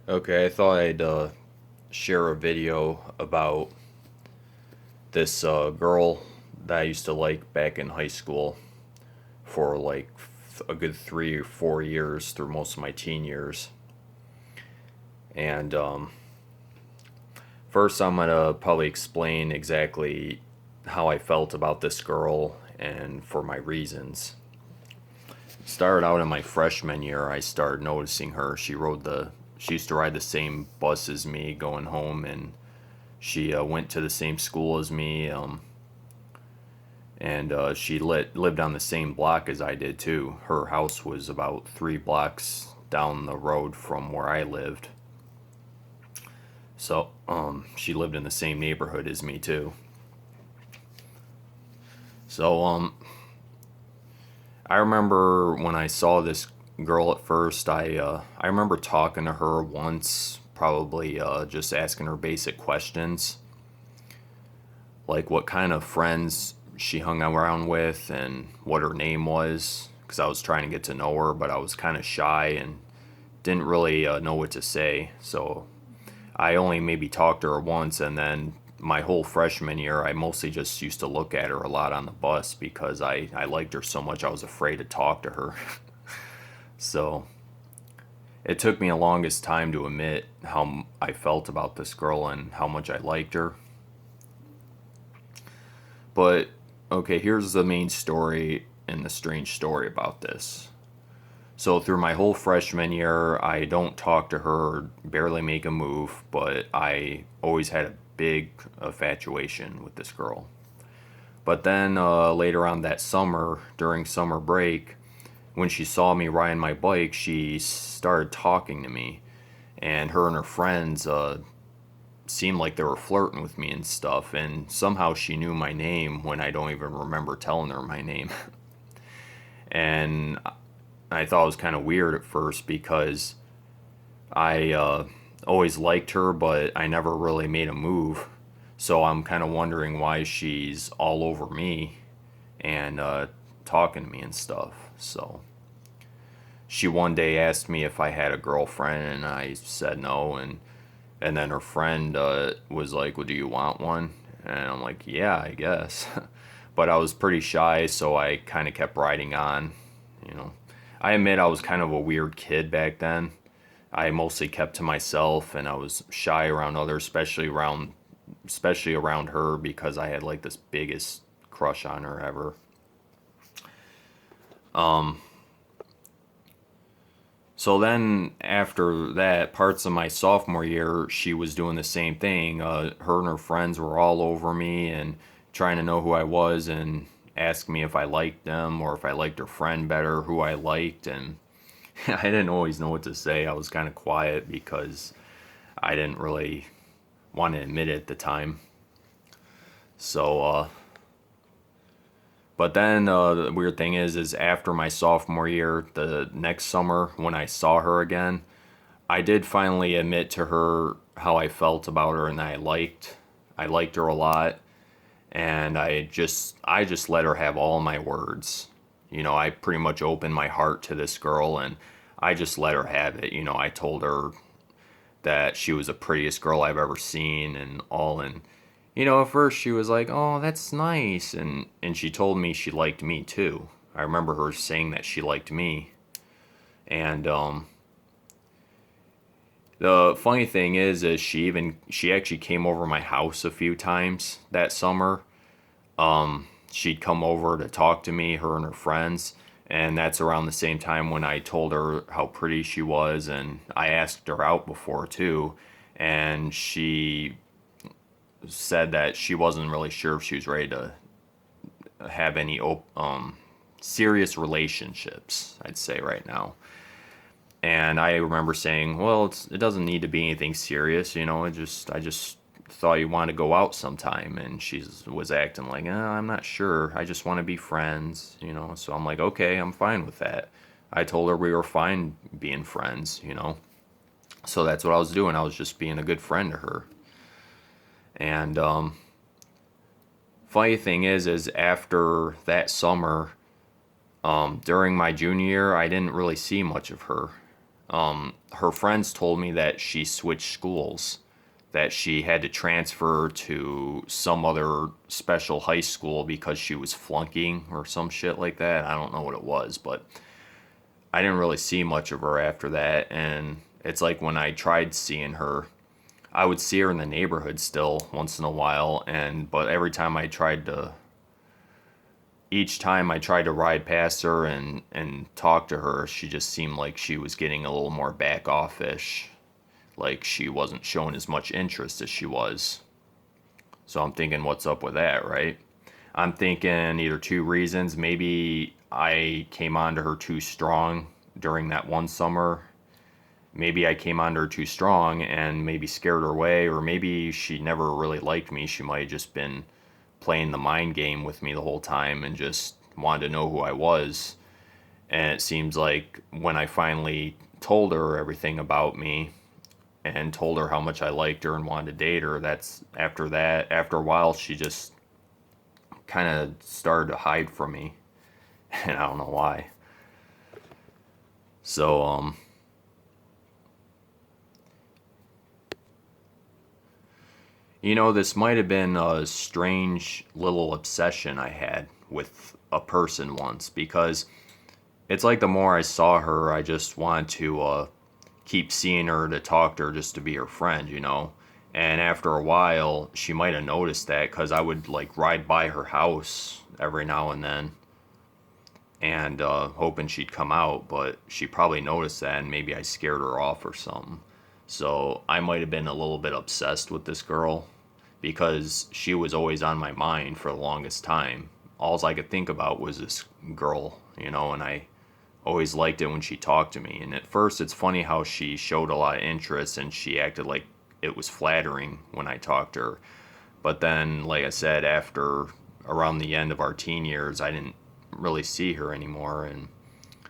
Okay, I thought I'd share a video about this girl that I used to like back in high school for like a good 3 or 4 years through most of my teen years. And first, I'm gonna probably explain exactly how I felt about this girl and for my reasons. Started out in my freshman year, I started noticing her. She used to ride the same bus as me going home, and she went to the same school as me, and she lived on the same block as I did too. Her house was about 3 blocks down the road from where I lived, so she lived in the same neighborhood as me too. So I remember when I saw this girl at first. I remember talking to her once, probably just asking her basic questions, like what kind of friends she hung around with and what her name was, because I was trying to get to know her, but I was kind of shy and didn't really know what to say. So I only maybe talked to her once, and then my whole freshman year, I mostly just used to look at her a lot on the bus because I liked her so much I was afraid to talk to her. So it took me the longest time to admit how I felt about this girl and how much I liked her. But okay, here's the main story and the strange story about this. So through my whole freshman year, I don't talk to her, barely make a move, but I always had a big infatuation with this girl. But then later on that summer, during summer break, when she saw me riding my bike, she started talking to me, and her friends seemed like they were flirting with me and stuff. And somehow she knew my name when I don't even remember telling her my name. And I thought it was kind of weird at first because I always liked her, but I never really made a move. So I'm kind of wondering why she's all over me and talking to me and stuff. So she one day asked me if I had a girlfriend, and I said no. And then her friend was like, "Well, do you want one?" And I'm like, "Yeah, I guess." But I was pretty shy, so I kind of kept riding on. You know, I admit I was kind of a weird kid back then. I mostly kept to myself, and I was shy around others, especially around her because I had like this biggest crush on her ever. So then after that, parts of my sophomore year, she was doing the same thing. Her and her friends were all over me and trying to know who I was and ask me if I liked them or if I liked her friend better, who I liked. And I didn't always know what to say. I was kind of quiet because I didn't really want to admit it at the time. So, but then the weird thing is after my sophomore year, the next summer when I saw her again, I did finally admit to her how I felt about her, and I liked her a lot, and I just let her have all my words. You know, I pretty much opened my heart to this girl, and I just let her have it. You know, I told her that she was the prettiest girl I've ever seen and all. And at first she was like, "Oh, that's nice." And she told me she liked me too. I remember her saying that she liked me. And the funny thing is she actually came over my house a few times that summer. She'd come over to talk to me, her and her friends, and that's around the same time when I told her how pretty she was, and I asked her out before too, and she said that she wasn't really sure if she was ready to have any serious relationships, I'd say right now. And I remember saying, "Well, it doesn't need to be anything serious, I just thought you wanted to go out sometime." And she was acting like, "I'm not sure. I just want to be friends." So I'm like, "Okay, I'm fine with that." I told her we were fine being friends. So that's what I was doing. I was just being a good friend to her. And funny thing is after that summer, during my junior year, I didn't really see much of her. her friends told me that she switched schools, that she had to transfer to some other special high school because she was flunking or some shit like that. I don't know what it was, but I didn't really see much of her after that. And it's like when I tried seeing her, I would see her in the neighborhood still once in a while, and but every time I tried to each time I tried to ride past her and talk to her, she just seemed like she was getting a little more back offish, like she wasn't showing as much interest as she was. So I'm thinking, what's up with that, right? I'm thinking either two reasons. Maybe I came on to her too strong during that one summer. Maybe I came on to her too strong and maybe scared her away, or maybe she never really liked me. She might have just been playing the mind game with me the whole time and just wanted to know who I was. And it seems like when I finally told her everything about me and told her how much I liked her and wanted to date her, after a while, she just kind of started to hide from me. And I don't know why. So, this might have been a strange little obsession I had with a person once, because it's like the more I saw her, I just wanted to keep seeing her, to talk to her, just to be her friend. And after a while, she might have noticed that because I would like ride by her house every now and then and hoping she'd come out, but she probably noticed that and maybe I scared her off or something. So I might have been a little bit obsessed with this girl because she was always on my mind for the longest time. All I could think about was this girl, and I always liked it when she talked to me. And at first, it's funny how she showed a lot of interest and she acted like it was flattering when I talked to her. But then, like I said, after around the end of our teen years, I didn't really see her anymore. And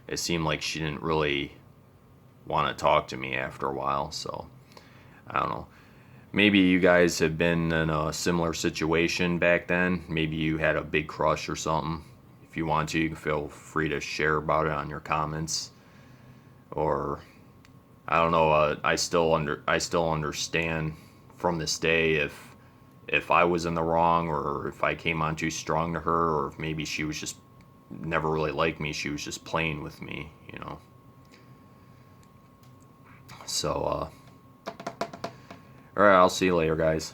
it seemed like she didn't really want to talk to me after a while. So, I don't know. Maybe you guys have been in a similar situation back then. Maybe you had a big crush or something. If you want to, you can feel free to share about it on your comments. Or I don't know. I still understand from this day if I was in the wrong, or if I came on too strong to her, or if maybe she was just never really liked me. She was just playing with me. So all right, I'll see you later, guys.